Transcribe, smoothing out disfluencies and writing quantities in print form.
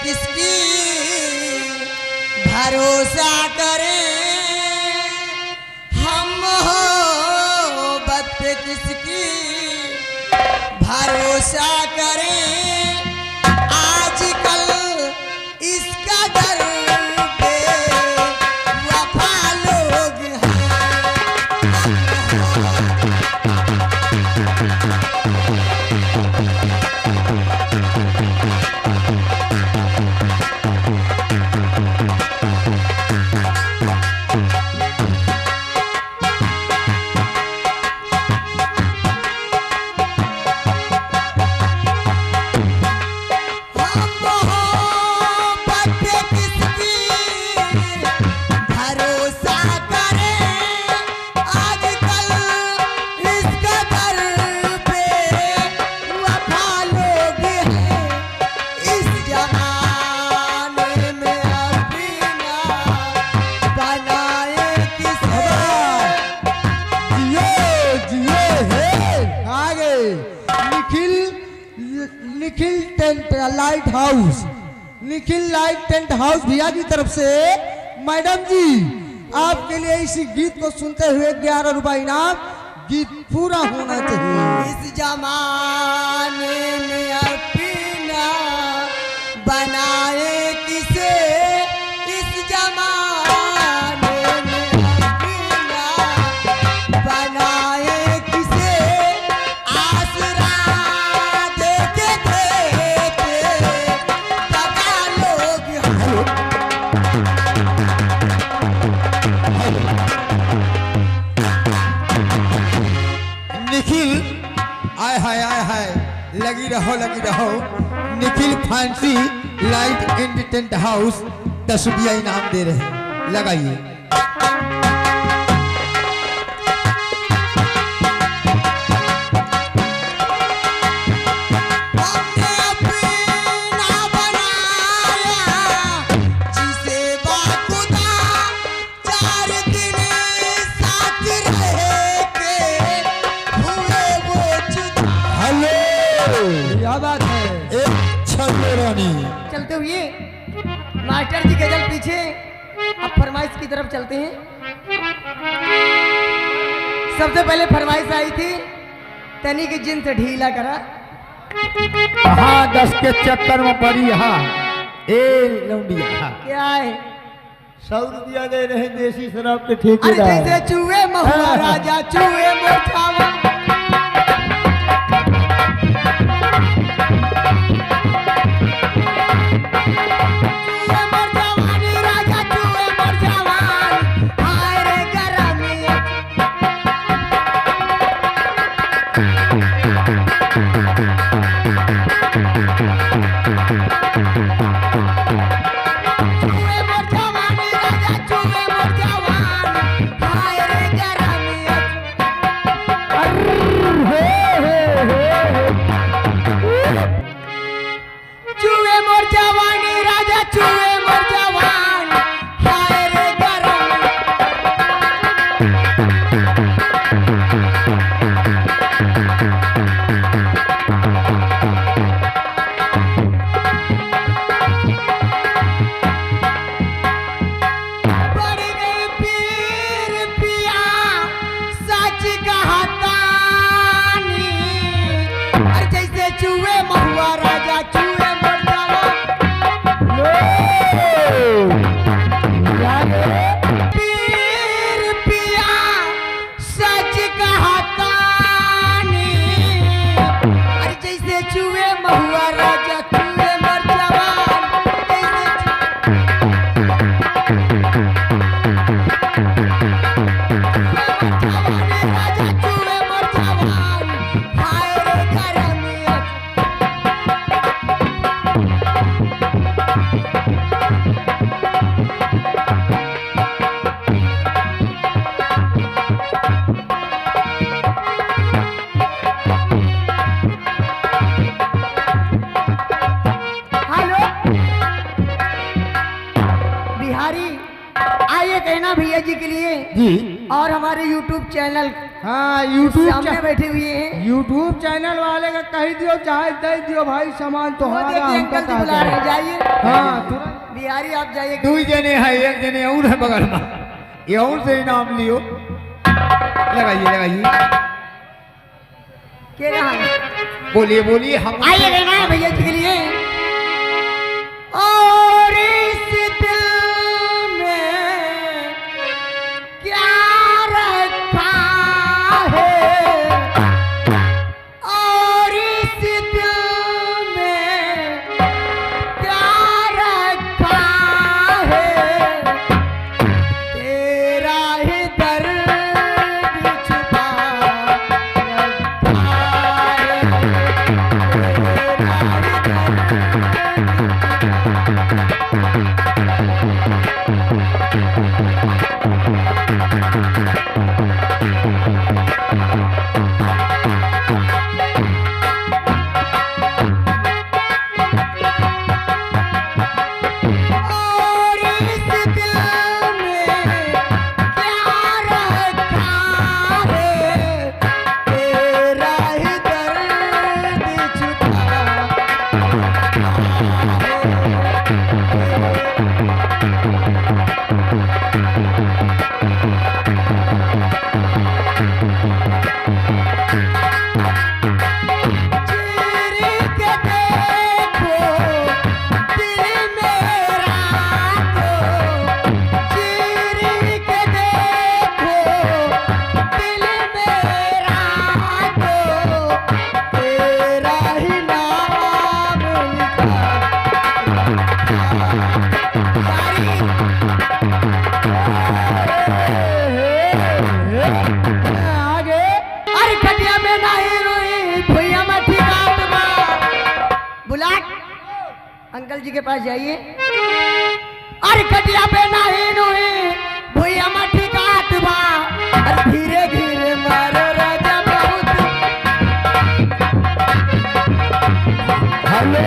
किसकी भरोसा करें, हम मोहब्बत पे किसकी भरोसा करें। आजकल इसका दर पे वफा लोग हैं। Nikhil tent light house, Nikhil light tent house भैया की तरफ से मैडम जी आपके लिए इसी गीत को सुनते हुए 11 रुपए इनाम। गीत पूरा होना चाहिए। इस जमाने में अपना बनाए किसे, इस जमाने में अपना बनाए किसे, आसरा देते देते दगा लोग हैं। निखिल आय हाय लगी रहो। Nikhil fancy light and tent house 10 रुपया इनाम दे रहे हैं, लगाइए। हमने अपना बनाया जिसे बाखुदा 4 दिन साथ रह के हुए वो जुदा। हेलो क्या बात है। एक छल्लो रानी चलते हुए मास्टर जी गजल पीछे, अब फरमाइश की तरफ चलते हैं। सबसे पहले फरमाइश आई थी तनी की जिन से ढीला करा। हाँ 10 के चक्कर में पड़ी। हाँ ए लौंडिया क्या है 100 रुपया दे रहे देसी शराब के अरे ठेकेदार। जैसे चूहे महुआ राजा चूहे मोटावा, चूहे मर जवानी राजा चूहे मर जवानी, हाय रे गरमिया। चूहे मर जवानी राजा चूहे मर जवानी, हाय रे गरमिया। चूहे मर जवानी राजा चूहे मर जवानी, हाय रे गरमिया। पड़ गई पीर पिया सच कहतानी, और जैसे चूहे महुआ राजा चूहे मर जवानी। पीर पिया सच कहतानी, और जैसे चूहे महुआ राजा चूहे मर जवानी। राजा चूहे मर जवानी, हाय रे गरमिया। हेलो बिहारी आइए कहना भैया जी के लिए जी और हमारे YouTube चैनल हाँ यूट्यूब सामने बैठे हुए हैं। यूट्यूब चैनल वाले का कह दियो चाहे दे दियो भाई सामान तो वो हमारा देखिए हमका अंकल जी बुला रहे हैं, जाइए। हाँ तुरंत बिहारी आप जाइए। दू जने है, एक जने और है बगल में, ये और से इनाम लियो। लगाइए लगाइए, के रहा है? बोलिए बोलिए। हम आइए लेना है भैया जी के लिए। और इस दिल में क्या रखा है, और इस दिल में क्या रखा है, तेरा ही दर्द छुपा रखा है, तेरा और इस दिल में क्या रखा है, तेरा ही दर्द छुपा चीर के देखो दिल मेरा को, चीर के देखो दिल मेरा को, तेरा ही नाम लिखा। आगे अरे खटिया में नहीं रोई भैया मैं ठिकात बा। बुलाट अंकल जी के पास जाइए। अरे खटिया पे नहीं रोई भैया मैं ठिकात बा। अरे धीरे धीरे मारो राजा बहुत। हेलो